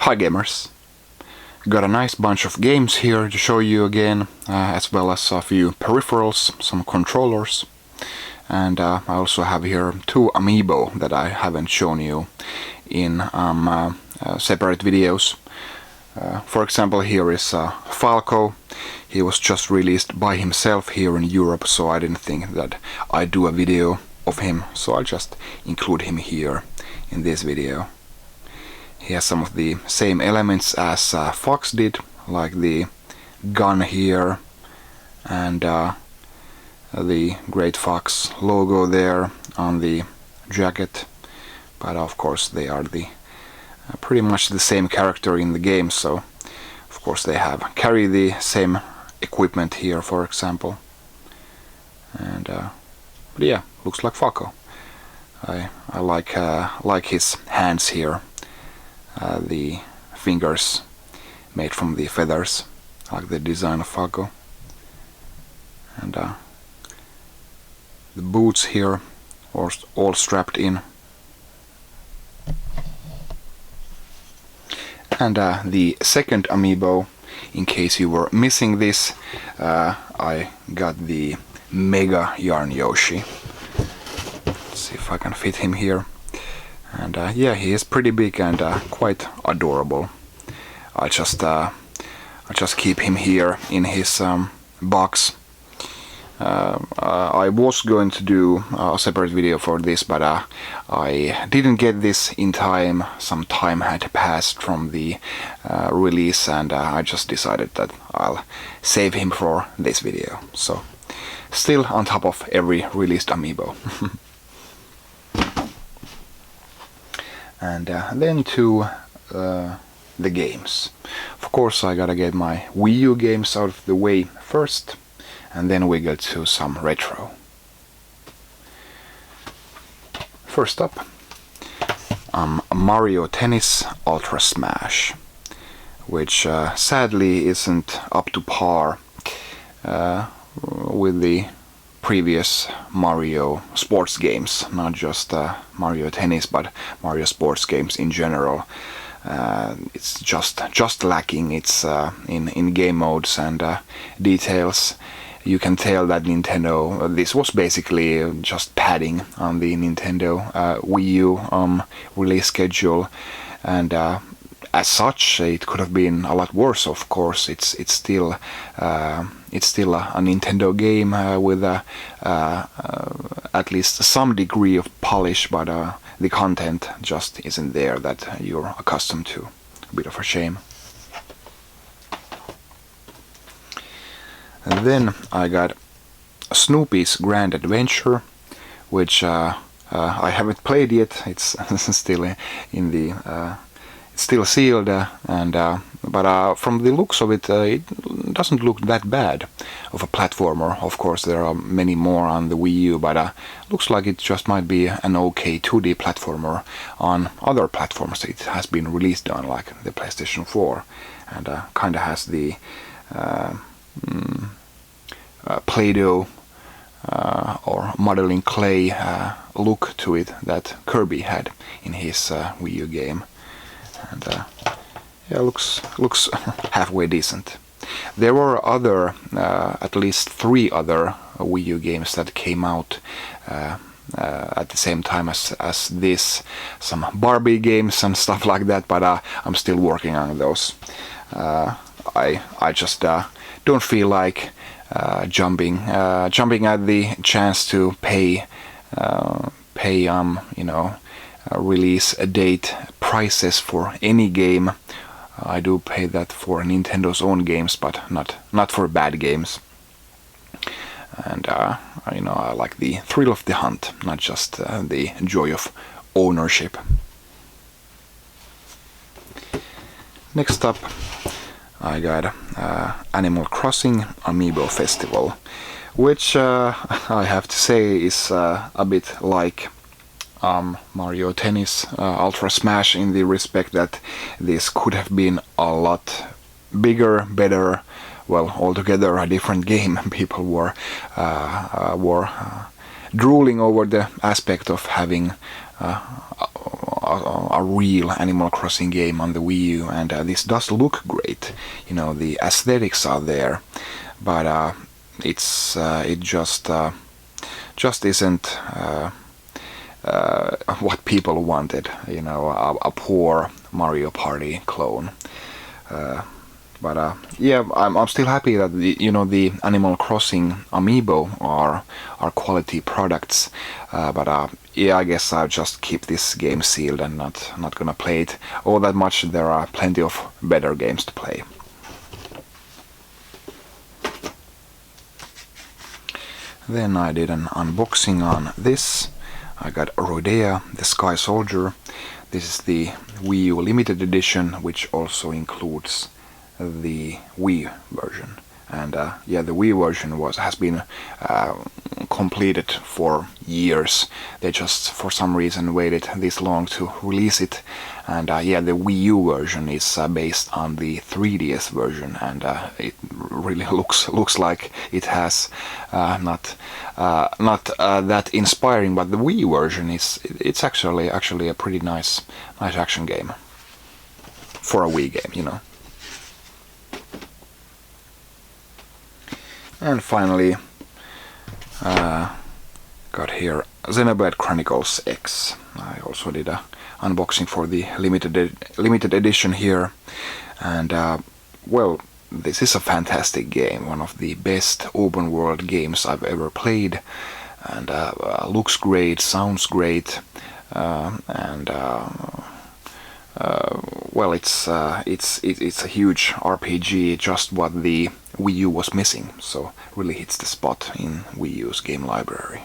Hi gamers! Got a nice bunch of games here to show you again, as well as a few peripherals, some controllers, and I also have here two amiibo that I haven't shown you in separate videos. For example, here is Falco. He was just released by himself here in Europe, so I didn't think that I'd do a video of him, so I'll just include him here in this video. He has some of the same elements as Fox did, like the gun here and the Great Fox logo there on the jacket, but of course they are pretty much the same character in the game, so of course they carry the same equipment here, for example. And but yeah, looks like Falco. I like his hands here. The fingers made from the feathers, like the design of Falco. And the boots here are all strapped in. And the second amiibo, in case you were missing this, I got the Mega Yarn Yoshi. Let's see if I can fit him here. And yeah, he is pretty big and quite adorable. I just keep him here in his box. I was going to do a separate video for this, but I didn't get this in time. Some time had passed from the release, and I just decided that I'll save him for this video. So, still on top of every released amiibo. And then to the games. Of course, I gotta get my Wii U games out of the way first, and then we go to some retro. First up, Mario Tennis Ultra Smash, which sadly isn't up to par with the previous Mario sports games, not just Mario Tennis, but Mario sports games in general. It's just lacking. It's in game modes and details. You can tell that Nintendo, this was basically just padding on the Nintendo Wii U release schedule, and as such it could have been a lot worse. Of course, it's still a Nintendo game with at least some degree of polish, but the content just isn't there that you're accustomed to. A bit of a shame. And then I got Snoopy's Grand Adventure, which I haven't played yet. It's still in the it's still sealed, but from the looks of it, it doesn't look that bad of a platformer. Of course, there are many more on the Wii U, but looks like it just might be an okay 2D platformer on other platforms it has been released on, like the PlayStation 4, and kind of has the Play-Doh or modeling clay look to it that Kirby had in his Wii U game. And yeah, looks halfway decent. There were at least 3 other Wii U games that came out at the same time as this. Some Barbie games and stuff like that, but I'm still working on those. I just don't feel like jumping at the chance to pay release date prices for any game. I do pay that for Nintendo's own games, but not for bad games. And I like the thrill of the hunt, not just the joy of ownership. Next up, I got Animal Crossing Amiibo Festival, which I have to say is a bit like Mario Tennis Ultra Smash, in the respect that this could have been a lot bigger, better, well, altogether a different game. People were drooling over the aspect of having a a real Animal Crossing game on the Wii U, and this does look great. You know, the aesthetics are there, but it just isn't what people wanted. You know, a poor Mario Party clone. But yeah, I'm still happy that the Animal Crossing amiibo are quality products. But yeah, I guess I'll just keep this game sealed and not gonna play it all that much. There are plenty of better games to play. Then I did an unboxing on this. I got Rodea, the Sky Soldier. This is the Wii U limited edition, which also includes the Wii version. And yeah, the Wii version has been completed for years. They just for some reason waited this long to release it. And yeah, the Wii U version is based on the 3DS version, and it really looks like it has not that inspiring. But the Wii version it's actually a pretty nice action game for a Wii game, you know. And finally, got here Xenoblade Chronicles X. I also did a unboxing for the limited edition here, and well, this is a fantastic game, one of the best open world games I've ever played, and looks great, sounds great, and well, it's a huge RPG, just what the Wii U was missing, so really hits the spot in Wii U's game library.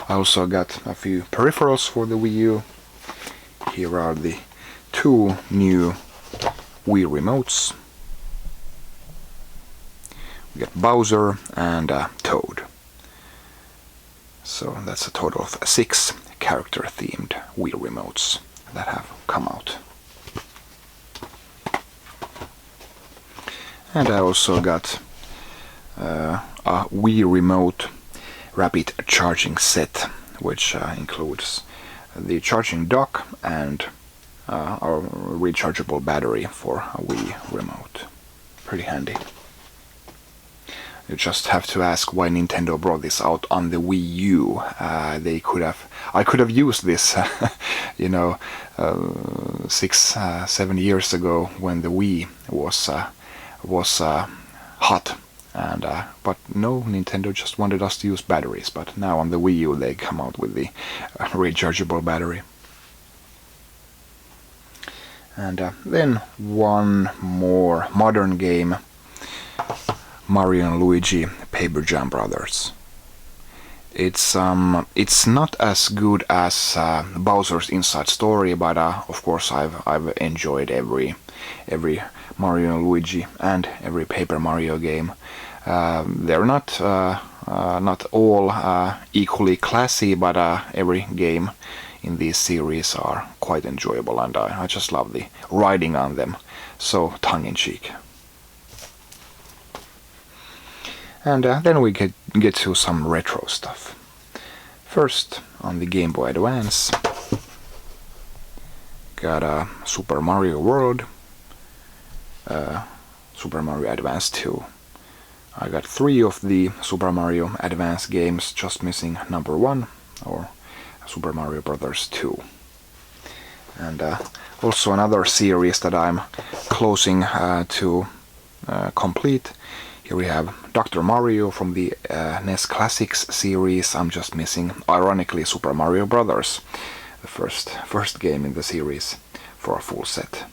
I also got a few peripherals for the Wii U. Here are the two new Wii remotes. We got Bowser and Toad. So that's a total of 6 character-themed Wii remotes that have come out. And I also got a Wii Remote Rapid Charging Set, which includes the charging dock and a rechargeable battery for a Wii Remote. Pretty handy. You just have to ask why Nintendo brought this out on the Wii U. I could have used this, you know, 6-7 years ago when the Wii was hot, and but no, Nintendo just wanted us to use batteries. But now on the Wii U they come out with the rechargeable battery. And then one more modern game, Mario and Luigi Paper Jam Brothers. It's not as good as Bowser's Inside Story, but of course I've enjoyed every Mario and Luigi and every Paper Mario game. They're not all equally classy, but every game in these series are quite enjoyable, and I just love the writing on them, so tongue-in-cheek. And then we get to some retro stuff. First, on the Game Boy Advance, got Super Mario World, Super Mario Advance 2. I got 3 of the Super Mario Advance games, just missing number 1, or Super Mario Brothers 2. And also another series that I'm closing to complete. Here we have Dr. Mario from the NES Classics series. I'm just missing, ironically, Super Mario Brothers, the first game in the series, for a full set.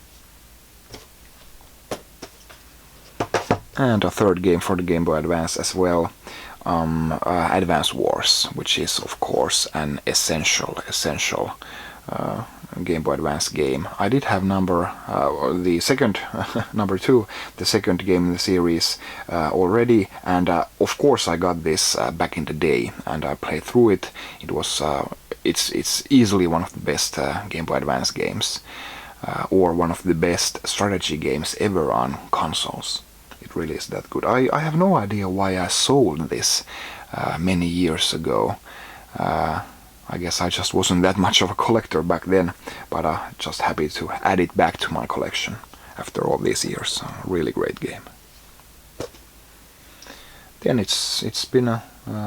And a third game for the Game Boy Advance as well, Advance Wars, which is of course an essential Game Boy Advance game. I did have the second number 2, the second game in the series already, and of course I got this back in the day, and I played through it. It was it's easily one of the best Game Boy Advance games, or one of the best strategy games ever on consoles. It really is that good. I have no idea why I sold this many years ago. I guess I just wasn't that much of a collector back then, but just happy to add it back to my collection after all these years. Really great game. Then it's been a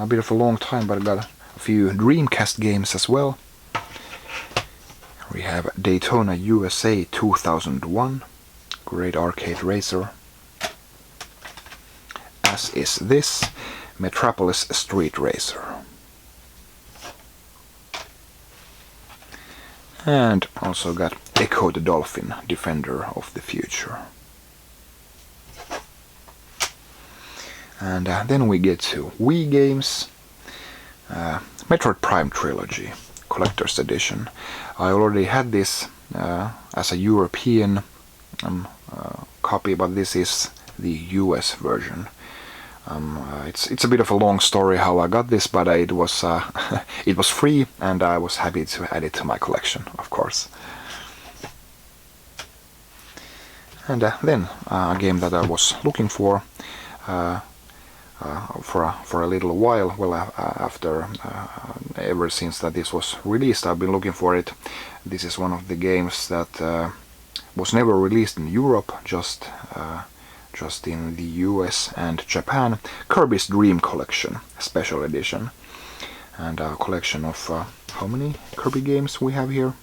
bit of a long time, but I got a few Dreamcast games as well. We have Daytona USA 2001, great arcade racer. As is this Metropolis Street Racer. And also got Echo the Dolphin, Defender of the Future. And then we get to Wii Games, Metroid Prime Trilogy, Collector's Edition. I already had this as a European copy, but this is the US version. It's a bit of a long story how I got this, but it was it was free, and I was happy to add it to my collection, of course. And then a game that I was looking for a little while. Well, after ever since that this was released, I've been looking for it. This is one of the games that was never released in Europe, just in the US and Japan. Kirby's Dream Collection, Special Edition. And a collection of how many Kirby games we have here?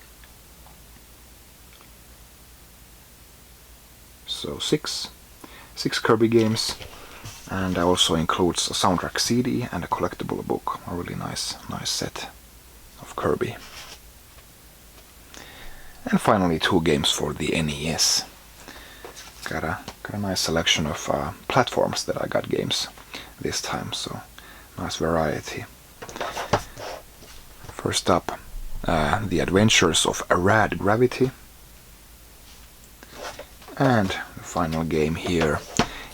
So six Kirby games, and also includes a soundtrack CD and a collectible book. A really nice set of Kirby. And finally 2 games for the NES. Got a nice selection of platforms that I got games this time, so nice variety. First up, The Adventures of Rad Gravity. And the final game here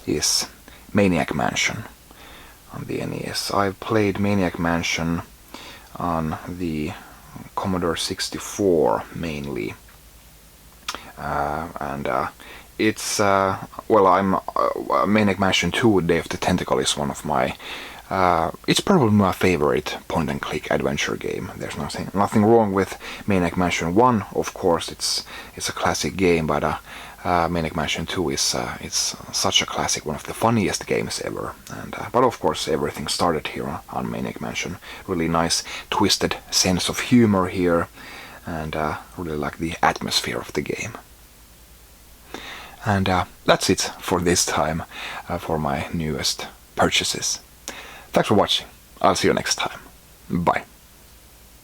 is Maniac Mansion on the NES. I've played Maniac Mansion on the Commodore 64 mainly. It's well, Maniac Mansion 2 Day of the Tentacle is one of my it's probably my favorite point and click adventure game. There's nothing wrong with Maniac Mansion 1, of course. It's a classic game, but Maniac Mansion 2 is it's such a classic, one of the funniest games ever. And but of course everything started here on Maniac Mansion. Really nice twisted sense of humor here, and really like the atmosphere of the game. And that's it for this time for my newest purchases. Thanks for watching. I'll see you next time. Bye.